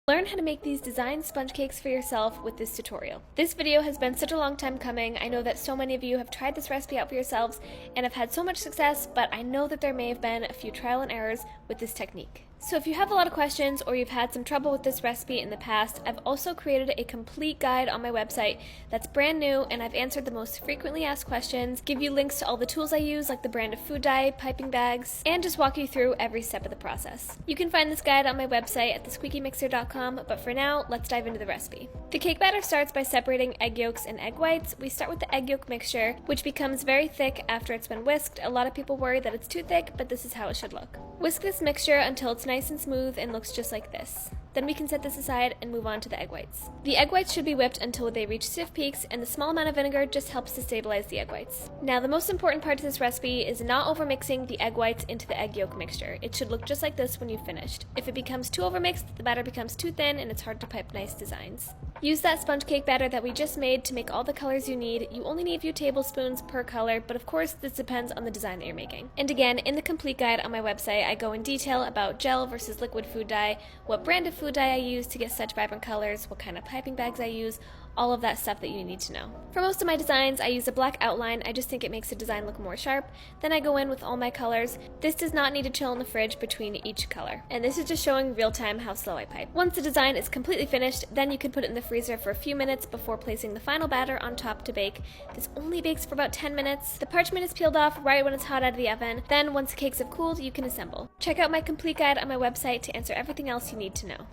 Learn how to make these designed sponge cakes for yourself with this tutorial. This video has been such a long time coming. I know that so many of you have tried this recipe out for yourselves and have had so much success, but I know that there may have been a few trial and errors with this technique. So if you have a lot of questions or you've had some trouble with this recipe in the past, I've also created a complete guide on my website that's brand new, and I've answered the most frequently asked questions, give you links to all the tools I use like the brand of food dye, piping bags, and just walk you through every step of the process. You can find this guide on my website at thesqueakymixer.com, but for now, let's dive into the recipe. The cake batter starts by separating egg yolks and egg whites. We start with the egg yolk mixture, which becomes very thick after it's been whisked. A lot of people worry that it's too thick, but this is how it should look. Whisk this mixture until it's nice and smooth and looks just like this. Then we can set this aside and move on to the egg whites. The egg whites should be whipped until they reach stiff peaks, and the small amount of vinegar just helps to stabilize the egg whites. Now, the most important part to this recipe is not overmixing the egg whites into the egg yolk mixture. It should look just like this when you've finished. If it becomes too overmixed, the batter becomes too thin and it's hard to pipe nice designs. Use that sponge cake batter that we just made to make all the colors you need. You only need a few tablespoons per color, but of course this depends on the design that you're making. And again, in the complete guide on my website, I go in detail about gel versus liquid food dye, what brand of food dye I use to get such vibrant colors, what kind of piping bags I use, all of that stuff that you need to know. For most of my designs, I use a black outline. I just think it makes the design look more sharp. Then I go in with all my colors. This does not need to chill in the fridge between each color. And this is just showing real time how slow I pipe. Once the design is completely finished, then you can put it in the freezer for a few minutes before placing the final batter on top to bake. This only bakes for about 10 minutes. The parchment is peeled off right when it's hot out of the oven. Then once the cakes have cooled, you can assemble. Check out my complete guide on my website to answer everything else you need to know.